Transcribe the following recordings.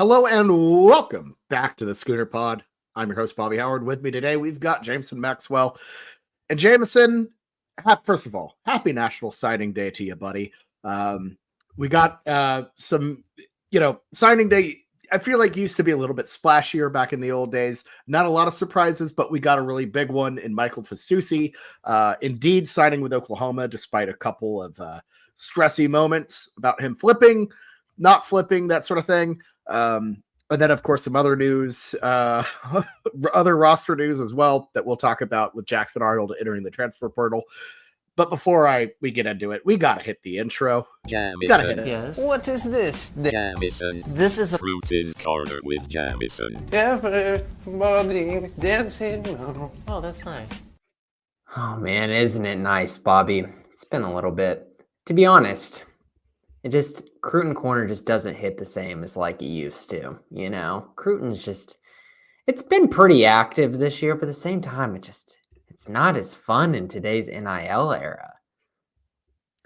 Hello and welcome back to the Scooter Pod. I'm your host, Bobby Howard. With me today, we've got Jameson Maxwell. And Jameson, first of all, happy National Signing Day to you, buddy. We got some, signing day. I feel like used to be a little bit splashier back in the old days. Not a lot of surprises, but we got a really big one in Michael Fasusi. Indeed, signing with Oklahoma, despite a couple of stressy moments about him flipping, not flipping, that sort of thing. And then, of course, some other news, other roster news as well that we'll talk about with Jackson Arnold entering the transfer portal. But before we get into it, we got to hit the intro. Jamison. Yes. What is this? Jamison. This is a Recruitment corner with Jamison. everybody dancing. Oh, that's nice. Oh man, isn't it nice, Bobby? It's been a little bit. To be honest, Cruton Corner just doesn't hit the same as like it used to, you know? Cruton's just, it's been pretty active this year, but at the same time, it's not as fun in today's NIL era.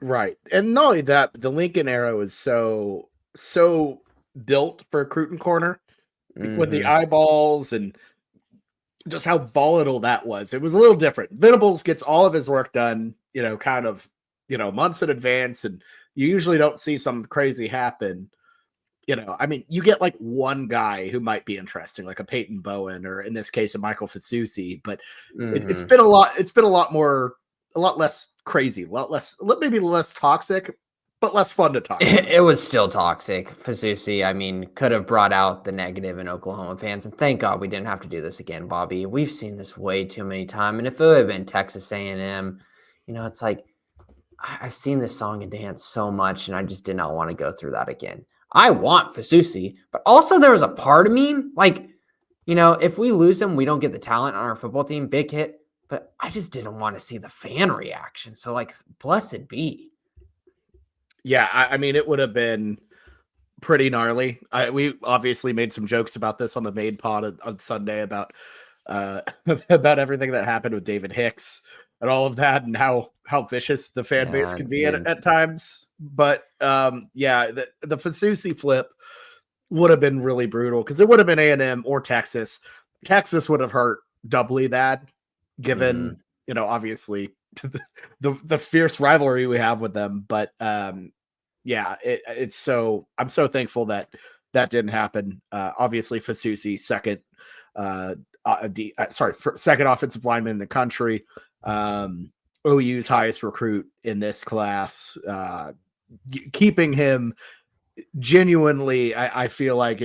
Right. And not only that, but the Lincoln era was so built for Cruton Corner with the eyeballs and just how volatile that was. It was a little different. Venables gets all of his work done, months in advance, and you usually don't see something crazy happen. You get like one guy who might be interesting, like a Peyton Bowen, or in this case, a Michael Fasusi. But it's been a lot less crazy, maybe less toxic, but less fun to talk about. It was still toxic. Fasusi, could have brought out the negative in Oklahoma fans, and thank God we didn't have to do this again, Bobby. We've seen this way too many times, and if it would have been Texas A&M, it's like I've seen this song and dance so much, and I just did not want to go through that again. I want Fasusi, but also there was a part of me, if we lose him, we don't get the talent on our football team, big hit, but I just didn't want to see the fan reaction. So, blessed be. Yeah, it would have been pretty gnarly. We obviously made some jokes about this on the main pod on Sunday about everything that happened with David Hicks and all of that, and how vicious the fan base can be at times. But the Fasusi flip would have been really brutal because it would have been A&M or Texas. Texas would have hurt doubly bad, given obviously the fierce rivalry we have with them. But it's so, I'm so thankful that didn't happen. Obviously, Fasusi second offensive lineman in the country. OU's highest recruit in this class, keeping him genuinely, I feel like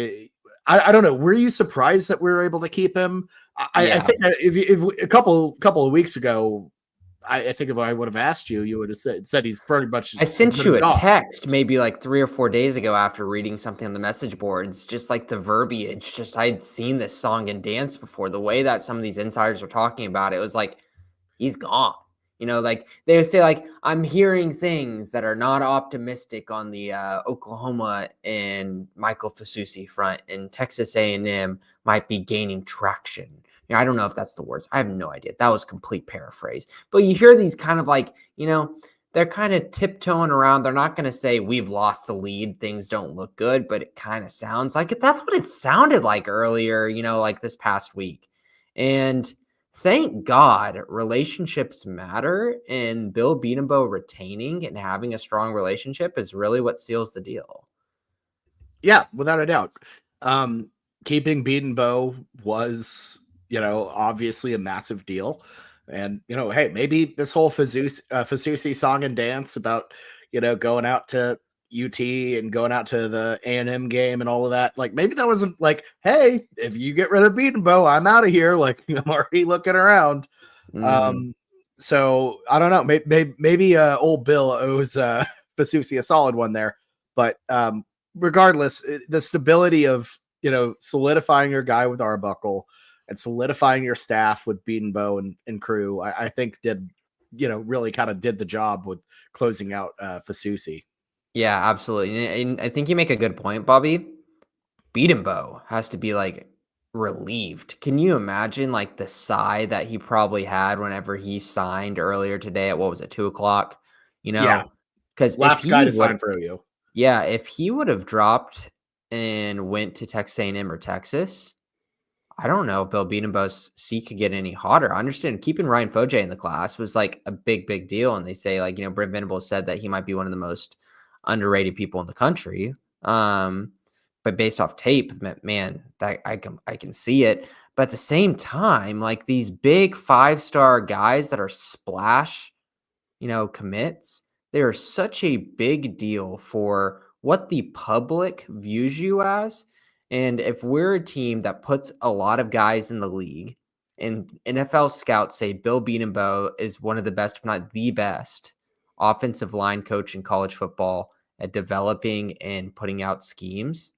I don't know. Were you surprised that we were able to keep him? I think that if a couple of weeks ago, I think if I would have asked you, you would have said he's pretty much. I sent you a text maybe 3 or 4 days ago after reading something on the message boards, just like the verbiage. Just I'd seen this song and dance before. The way that some of these insiders were talking about it was like he's gone. They would say I'm hearing things that are not optimistic on the Oklahoma and Michael Fasusi front, and Texas A&M might be gaining traction. I don't know if that's the words. I have no idea. That was complete paraphrase. But you hear these kind of they're kind of tiptoeing around. They're not going to say we've lost the lead, things don't look good, but it kind of sounds like it. That's what it sounded like earlier, this past week. And thank God relationships matter, and Bill Beatenbow retaining and having a strong relationship is really what seals the deal. Yeah, without a doubt. Keeping Beatenbow was, obviously a massive deal. And, hey, maybe this whole Fasusi song and dance about, going out to UT and going out to the A&M game and all of that, maybe that wasn't hey, if you get rid of Beatenbow, I'm out of here. I'm already looking around. So I don't know. Maybe old Bill owes Fasusi a solid one there. But regardless, the stability of solidifying your guy with Arbuckle and solidifying your staff with Beatenbow and crew, I think did really kind of did the job with closing out Fasusi. Yeah, absolutely. And I think you make a good point, Bobby. Beatenbow has to be relieved. Can you imagine the sigh that he probably had whenever he signed earlier today at 2:00? Yeah, because last guy to sign for you. Yeah, if he would have dropped and went to Texas A&M or Texas, I don't know if Bill Bedenbaugh's seat could get any hotter. I understand keeping Ryan Foje in the class was like a big deal. And they say Brent Venables said that he might be one of the most underrated people in the country. But based off tape, man, that I can see it. But at the same time, like these big 5-star guys that are splash, commits, they are such a big deal for what the public views you as. And if we're a team that puts a lot of guys in the league, and NFL scouts say Bill Bedenbaugh is one of the best, if not the best, offensive line coach in college football at developing and putting out schemes,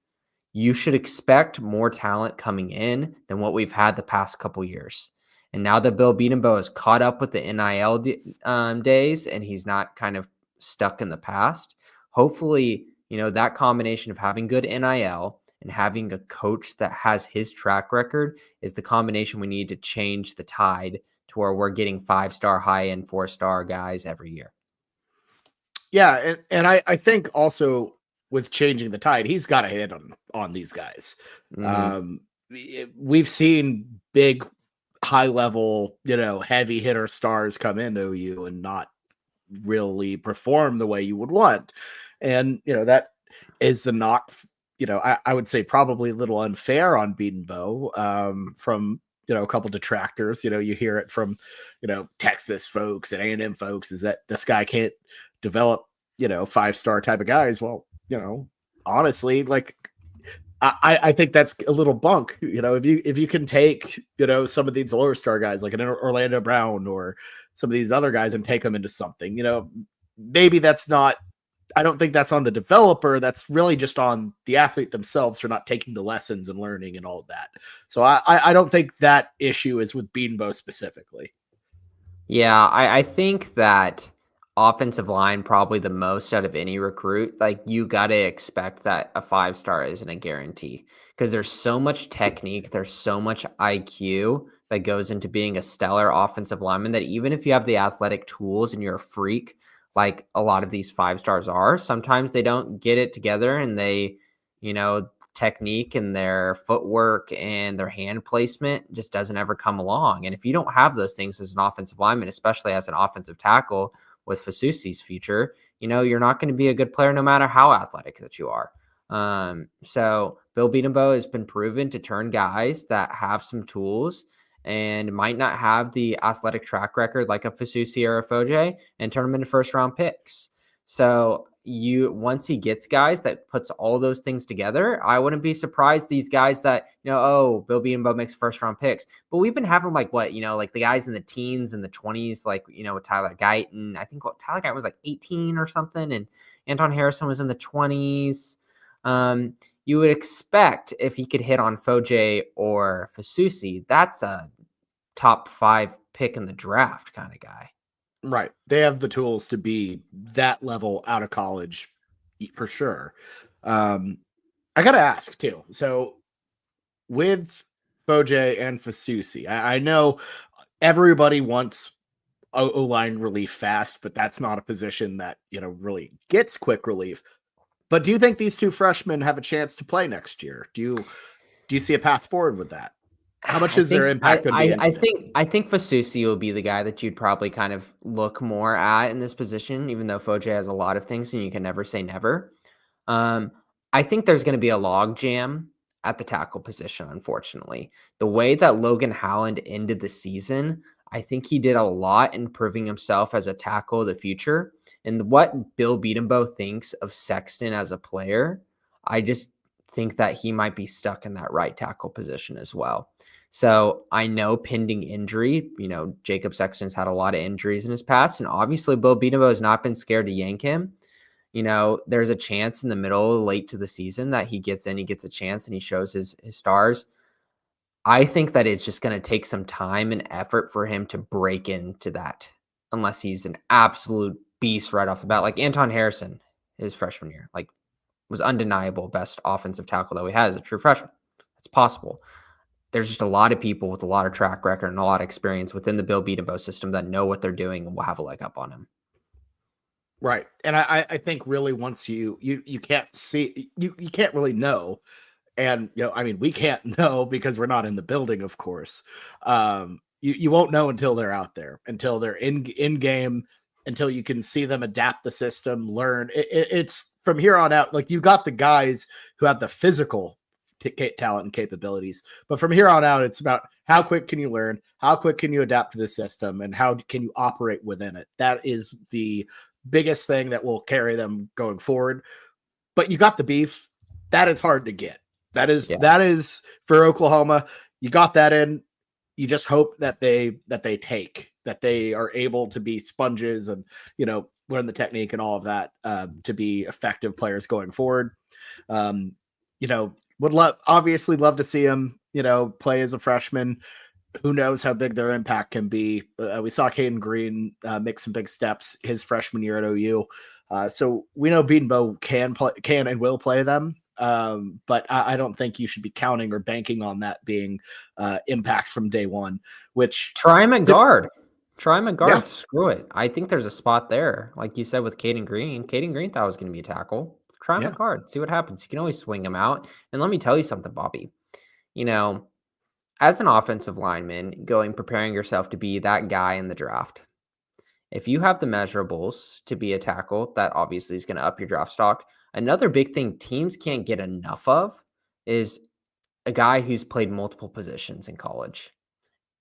you should expect more talent coming in than what we've had the past couple years. And now that Bill Bedenbaugh is caught up with the NIL days and he's not kind of stuck in the past, hopefully, that combination of having good NIL and having a coach that has his track record is the combination we need to change the tide to where we're getting 5-star, high-end 4-star guys every year. Yeah, and I think also with changing the tide, he's got a hit on these guys. We've seen big, high level, heavy hitter stars come into OU and not really perform the way you would want. And, that is the knock, I would say probably a little unfair on Bedenbaugh from, a couple detractors. You hear it from, Texas folks and A&M folks is that this guy can't develop, 5-star type of guys. Well, honestly, like I think that's a little bunk. If you can take, some of these lower star guys like an Orlando Brown or some of these other guys and take them into something, maybe that's not, I don't think that's on the developer. That's really just on the athlete themselves for not taking the lessons and learning and all of that. So I don't think that issue is with Bedenbaugh specifically. Yeah, I think that offensive line probably the most out of any recruit. Like you got to expect that a 5-star isn't a guarantee because there's so much technique, there's so much IQ that goes into being a stellar offensive lineman that even if you have the athletic tools and you're a freak, like a lot of these 5-stars are, sometimes they don't get it together and they, technique and their footwork and their hand placement just doesn't ever come along. And if you don't have those things as an offensive lineman, especially as an offensive tackle with Fasusi's future, you're not going to be a good player no matter how athletic that you are. So Bill Bedenbaugh has been proven to turn guys that have some tools and might not have the athletic track record like a Fasusi or a Foje and turn them into first-round picks. So once he gets guys that puts all those things together, I wouldn't be surprised these guys that, Bill Bedenbaugh makes first-round picks. But we've been having like the guys in the teens and the 20s, like, with Tyler Guyton. I think Tyler Guyton was like 18 or something, and Anton Harrison was in the 20s. You would expect if he could hit on Foje or Fasusi, that's a top 5 pick in the draft kind of guy. Right. They have the tools to be that level out of college for sure. I got to ask too. So with Foje and Fasusi, I know everybody wants O-line relief fast, but that's not a position that, really gets quick relief. But do you think these two freshmen have a chance to play next year? Do you see a path forward with that? How much is their impact going to be? I think Fasusi will be the guy that you'd probably kind of look more at in this position, even though Foje has a lot of things and you can never say never. I think there's going to be a log jam at the tackle position, unfortunately. The way that Logan Howland ended the season, I think he did a lot in proving himself as a tackle of the future. And what Bill Bedenbaugh thinks of Sexton as a player, I just think that he might be stuck in that right tackle position as well. So I know pending injury, Jacob Sexton's had a lot of injuries in his past, and obviously Bill Bedenbaugh has not been scared to yank him. There's a chance in the middle, late to the season that he gets a chance and he shows his stars. I think that it's just going to take some time and effort for him to break into that, unless he's an absolute beast right off the bat. Like Anton Harrison, his freshman year, was undeniable best offensive tackle that we had as a true freshman. It's possible. There's just a lot of people with a lot of track record and a lot of experience within the Bill Bedenbaugh system that know what they're doing and will have a leg up on him. Right. And I think really once you can't see, you can't really know. And, I mean, we can't know because we're not in the building, of course. You won't know until they're out there, until they're in game, until you can see them adapt the system, learn. It's from here on out. Like, you got the guys who have the physical talent and capabilities, but from here on out, it's about how quick can you learn, how quick can you adapt to the system, and how can you operate within it. That is the biggest thing that will carry them going forward. But you got the beef. That is hard to get. That is for Oklahoma. You got that in. You just hope that they are able to be sponges and learn the technique and all of that to be effective players going forward. Um, would obviously love to see him play as a freshman. Who knows how big their impact can be? We saw Caden Green make some big steps his freshman year at OU. So we know Beatonbow can and will play them. But I don't think you should be counting or banking on that being impact from day one. Which try him at guard. Try him at guard. Yeah. Screw it. I think there's a spot there, like you said with Caden Green. Caden Green thought it was going to be a tackle. Try him at guard. See what happens. You can always swing him out. And let me tell you something, Bobby. As an offensive lineman, preparing yourself to be that guy in the draft. If you have the measurables to be a tackle, that obviously is going to up your draft stock. Another big thing teams can't get enough of is a guy who's played multiple positions in college.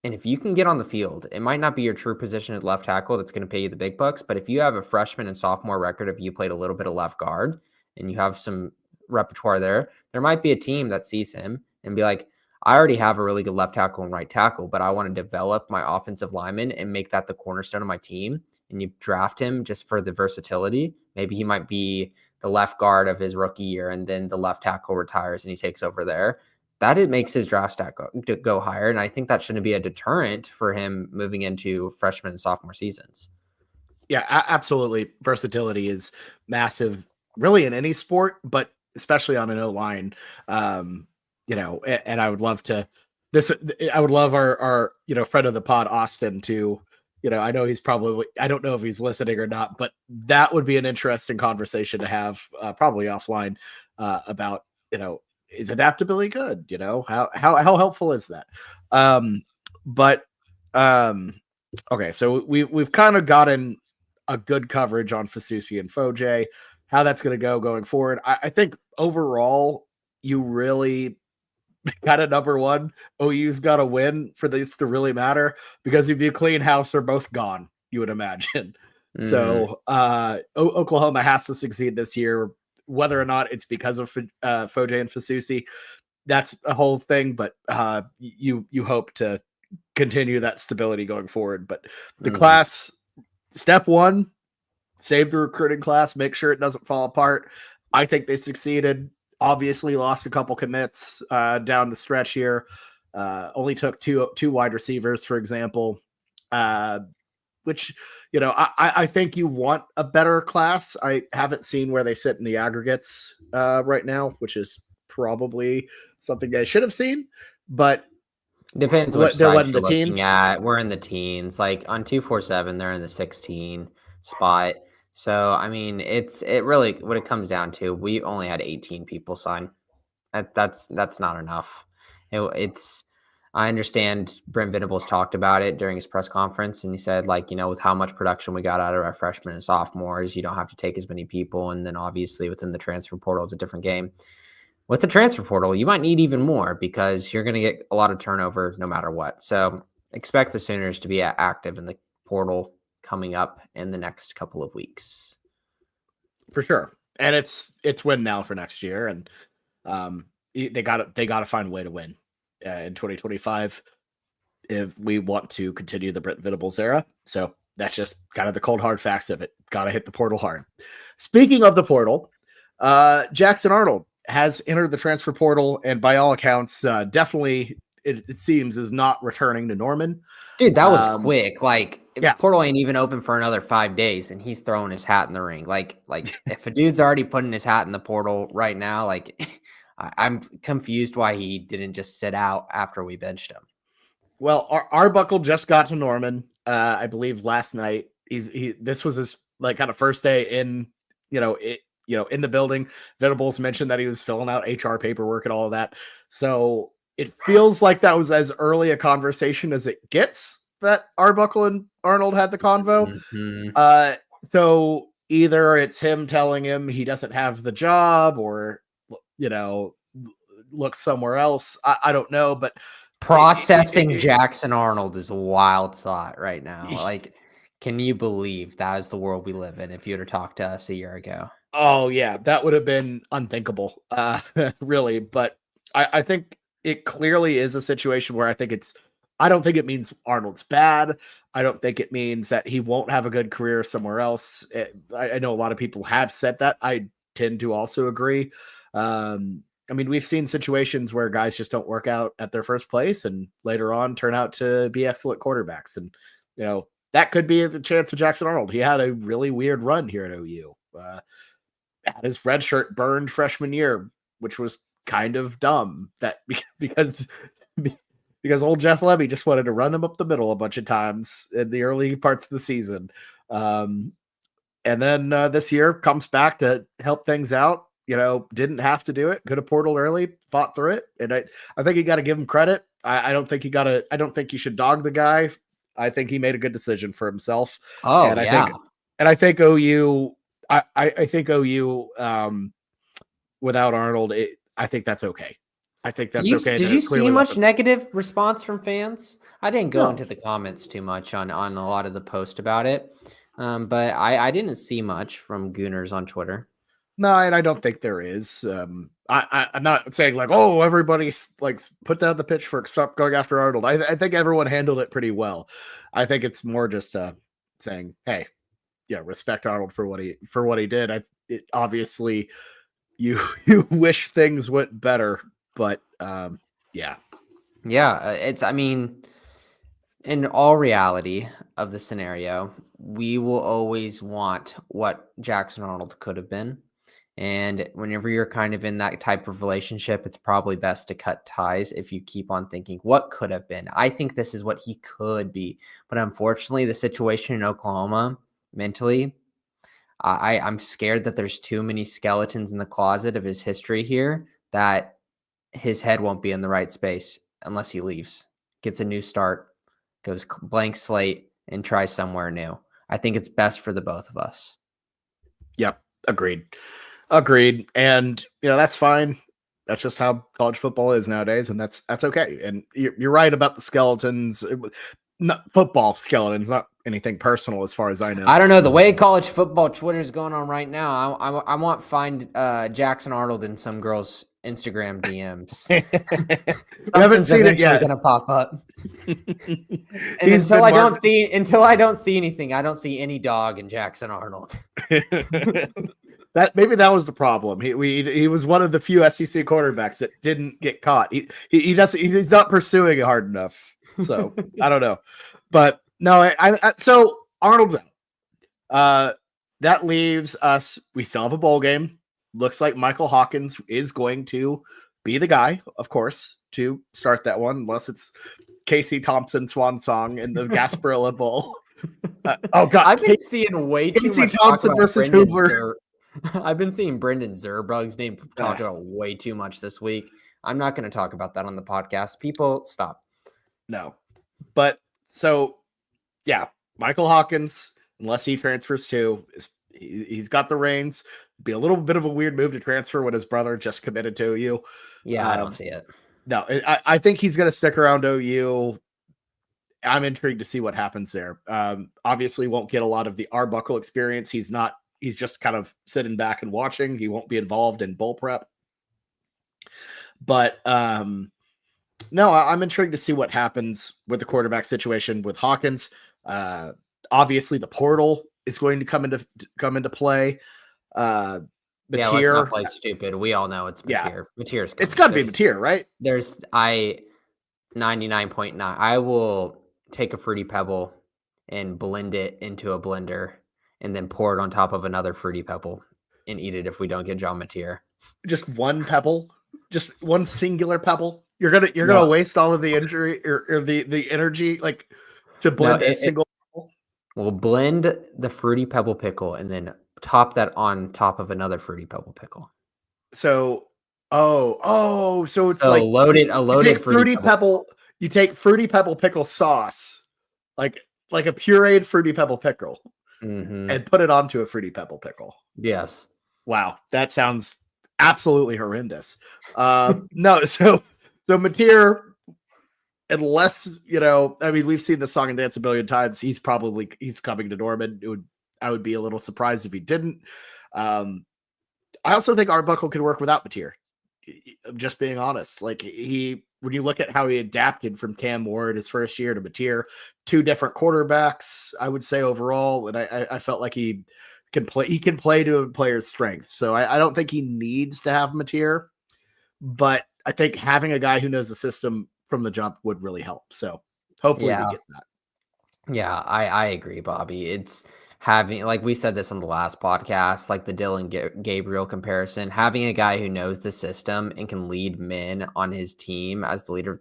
And if you can get on the field, it might not be your true position at left tackle that's going to pay you the big bucks. But if you have a freshman and sophomore record, if you played a little bit of left guard and you have some repertoire there might be a team that sees him and be like, I already have a really good left tackle and right tackle, but I want to develop my offensive lineman and make that the cornerstone of my team. And you draft him just for the versatility. Maybe he might be the left guard of his rookie year, and then the left tackle retires and he takes over there. That it makes his draft stack go higher. And I think that shouldn't be a deterrent for him moving into freshman and sophomore seasons. Yeah, absolutely. Versatility is massive, really, in any sport, but especially on an O-line. And I would love I would love our friend of the pod, Austin, to, I know I don't know if he's listening or not, but that would be an interesting conversation to have probably offline about, is adaptability good? How helpful is that? Okay. So we've kind of gotten a good coverage on Fasusi and Foje, how that's going to go going forward. I think overall you really got a number one. OU's got to win for this to really matter, because if you clean house, they're both gone, you would imagine. So Oklahoma has to succeed this year, whether or not it's because of Foje and Fasusi. That's a whole thing, but you hope to continue that stability going forward. But the class, step one, save the recruiting class, make sure it doesn't fall apart. I think they succeeded. Obviously lost a couple commits down the stretch here. Only took two wide receivers, for example, which, I think you want a better class. I haven't seen where they sit in the aggregates right now, which is probably something I should have seen, but depends which side you're looking at. We're in the teens. Like on 247, they're in the 16 spot. So, I mean, it really, what it comes down to, we only had 18 people sign. That's not enough. I understand Brent Venables talked about it during his press conference, and he said, with how much production we got out of our freshmen and sophomores, you don't have to take as many people. And then obviously within the transfer portal, it's a different game. With the transfer portal, you might need even more because you're going to get a lot of turnover no matter what. So expect the Sooners to be active in the portal coming up in the next couple of weeks. For sure. And it's win now for next year. And they got to find a way to win in 2025 if we want to continue the Brent Venables era. So that's just kind of the cold hard facts of it. Got to hit the portal hard. Speaking of the portal, Jackson Arnold has entered the transfer portal, and by all accounts, definitely it seems is not returning to Norman. Dude, that was quick. Portal ain't even open for another 5 days, and he's throwing his hat in the ring. Like if a dude's already putting his hat in the portal right now, I'm confused why he didn't just sit out after we benched him. Well, Arbuckle just got to Norman, I believe last night. This was his like kind of first day in, in the building. Venables mentioned that he was filling out HR paperwork and all of that. So it feels like that was as early a conversation as it gets that Arbuckle and Arnold had the convo. So either it's him telling him he doesn't have the job, or look somewhere else. I don't know, but Processing Jackson Arnold is a wild thought right now. Like, can you believe that is the world we live in? If you would have talked to us a year ago. Oh yeah, that would have been unthinkable, really. But I think it clearly is a situation where I don't think it means Arnold's bad. I don't think it means that he won't have a good career somewhere else. I know a lot of people have said that. I tend to also agree. I mean, we've seen situations where guys just don't work out at their first place and later on turn out to be excellent quarterbacks. And, that could be the chance with Jackson Arnold. He had a really weird run here at OU. Had his red shirt burned freshman year, which was kind of dumb because old Jeff Levy just wanted to run him up the middle a bunch of times in the early parts of the season. And then this year comes back to help things out. Didn't have to do it. Could have portaled early, fought through it. And I think you got to give him credit. I don't think you should dog the guy. I think he made a good decision for himself. Oh, and yeah. I think OU, I think OU, without Arnold, I think that's okay. I think that's okay. Did you see much negative response from fans? I didn't go into the comments too much on a lot of the post about it. But I didn't see much from Gooners on Twitter. No, and I don't think there is. I'm not saying like, oh, everybody's like put down the pitchfork, stop going after Arnold. I think everyone handled it pretty well. I think it's more just saying, hey, respect Arnold for what he did. Obviously, you wish things went better, but yeah. I mean, in all reality of the scenario, we will always want what Jackson Arnold could have been. And whenever you're kind of in that type of relationship, it's probably best to cut ties if you keep on thinking what could have been. I think this is what he could be. But unfortunately, the situation in Oklahoma mentally, I'm scared that there's too many skeletons in the closet of his history here that his head won't be in the right space unless he leaves, gets a new start, goes blank slate, and tries somewhere new. I think it's best for the both of us. Yep. Agreed. And, that's fine. That's just how college football is nowadays. And that's okay. And you're right about the skeletons, not football skeletons, not anything personal as far as I know. I don't know. The way college football Twitter is going on right now, I want to find Jackson Arnold in some girl's Instagram DMs. I haven't seen it yet. Going to pop up. And until I don't see anything, I don't see any dog in Jackson Arnold. Maybe that was the problem. He was one of the few SEC quarterbacks that didn't get caught. He's not pursuing it hard enough. So I don't know, but no, so Arnold's out. That leaves us. We still have a bowl game. Looks like Michael Hawkins is going to be the guy, of course, to start that one, unless it's Casey Thompson swan song in the Gasparilla Bowl. Oh God, I've been seeing way too Casey much Thompson versus Hoover. I've been seeing Brendan Zerbrug's name talked about way too much this week. I'm not going to talk about that on the podcast. People, stop. No. But so, yeah, Michael Hawkins, unless he transfers too, he's got the reins. Be a little bit of a weird move to transfer when his brother just committed to OU. Yeah, I don't see it. No, I think he's going to stick around OU. I'm intrigued to see what happens there. Obviously won't get a lot of the Arbuckle experience. He's just kind of sitting back and watching. He won't be involved in bowl prep. But no, I'm intrigued to see what happens with the quarterback situation with Hawkins. Obviously, the portal is going to come into play. Let's not play stupid. We all know it's Mateer. Mateer's coming. It's got to be Mateer, right? 99.9. I will take a Fruity Pebble and blend it into a blender and then pour it on top of another Fruity Pebble and eat it if we don't get John Mateer. Just one pebble? Just one singular pebble? You're gonna waste all of the injury or the energy like to blend a single pebble? We'll blend the Fruity Pebble pickle and then top that on top of another Fruity Pebble pickle. So, so it's So like a you loaded take Fruity Pebble, you take Fruity Pebble pickle sauce, like a pureed Fruity Pebble pickle, and put it onto a Fruity Pebble pickle. Yes. Wow, that sounds absolutely horrendous. No, so Mateer, unless I mean, we've seen the song and dance a billion times. He's coming to Norman. I would be a little surprised if he didn't. I also think Arbuckle could work without Mateer. I'm just being honest. Like when you look at how he adapted from Cam Ward his first year to Mateer, two different quarterbacks, I would say overall, and I felt like he can play to a player's strength. So I don't think he needs to have Mateer, but I think having a guy who knows the system from the jump would really help. So hopefully we get that. Yeah, I agree, Bobby. It's having, like we said this on the last podcast, like the Dylan Gabriel comparison, having a guy who knows the system and can lead men on his team as the leader,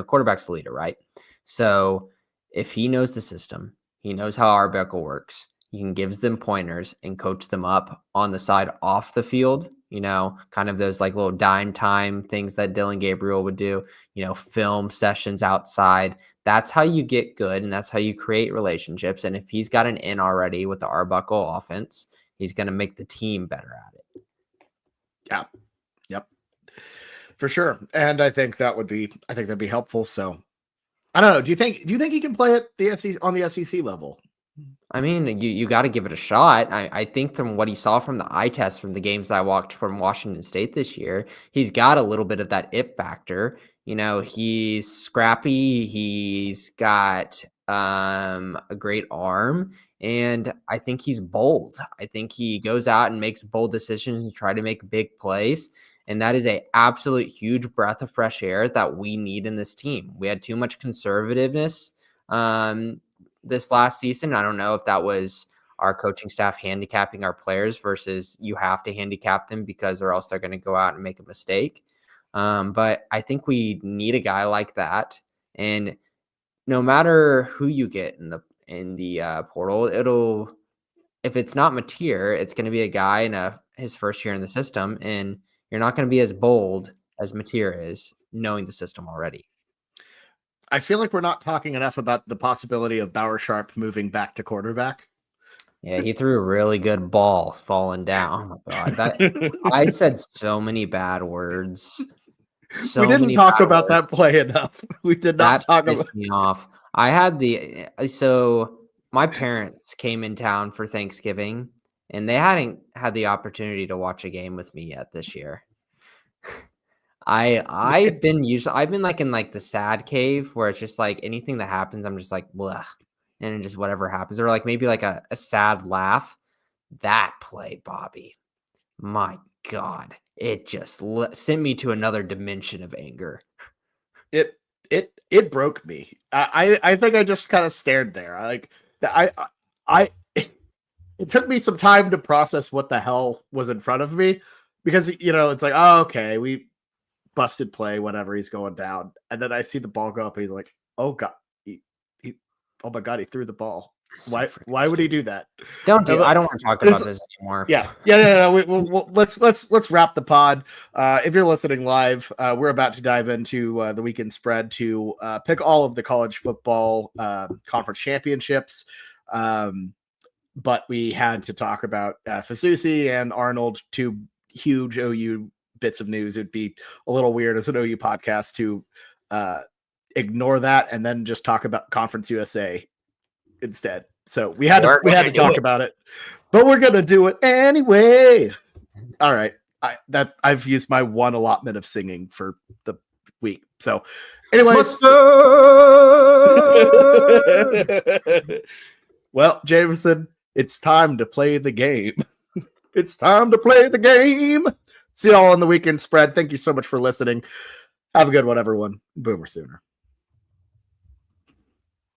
quarterback's the leader, right? So if he knows the system, he knows how Arbuckle works, he can give them pointers and coach them up on the side off the field, kind of those like little dime time things that Dylan Gabriel would do, film sessions outside. That's how you get good, and that's how you create relationships. And if he's got an in already with the Arbuckle offense, he's going to make the team better at it. Yeah. Yep. For sure. And I think that'd be helpful. So I don't know. Do you think he can play at the SEC on the SEC level? I mean, you got to give it a shot. I think from what he saw from the eye test from the games I watched from Washington State this year, he's got a little bit of that it factor. He's scrappy. He's got a great arm, and I think he's bold. I think he goes out and makes bold decisions and try to make big plays. And that is a absolute huge breath of fresh air that we need in this team. We had too much conservativeness this last season. I don't know if that was our coaching staff handicapping our players versus you have to handicap them because or else they're going to go out and make a mistake. But I think we need a guy like that. And no matter who you get in the portal, if it's not Mateer, it's going to be a guy in his first year in the system, and you're not going to be as bold as Mateer is knowing the system already. I feel like we're not talking enough about the possibility of Bauer Sharp moving back to quarterback. Yeah, he threw a really good ball falling down. Oh my God. I said so many bad words. We didn't talk about that play enough. We did not talk about it. Me off. I had so my parents came in town for Thanksgiving, and they hadn't had the opportunity to watch a game with me yet this year. I've been like in like the sad cave where it's just like anything that happens, I'm just like, blah, and just whatever happens, or like maybe like a sad laugh. That play, Bobby, my God, it just sent me to another dimension of anger. It broke me. I think I just kind of stared there. It took me some time to process what the hell was in front of me, because it's like, oh, okay, we busted play, whatever, he's going down, and then I see the ball go up, and he's like, oh God, oh my God, he threw the ball. Why would he do that? I don't want to talk about this anymore. Yeah. Let's wrap the pod. If you're listening live, we're about to dive into the weekend spread to pick all of the college football conference championships. But we had to talk about Fasusi and Arnold, two huge OU bits of news. It'd be a little weird as an OU podcast to ignore that and then just talk about Conference USA instead. So we had to talk about it, but we're gonna do it anyway. All right, I've used my one allotment of singing for the week. So, anyways, well, Jameson, it's time to play the game. It's time to play the game. See y'all on the weekend spread. Thank you so much for listening. Have a good one, everyone. Boomer Sooner.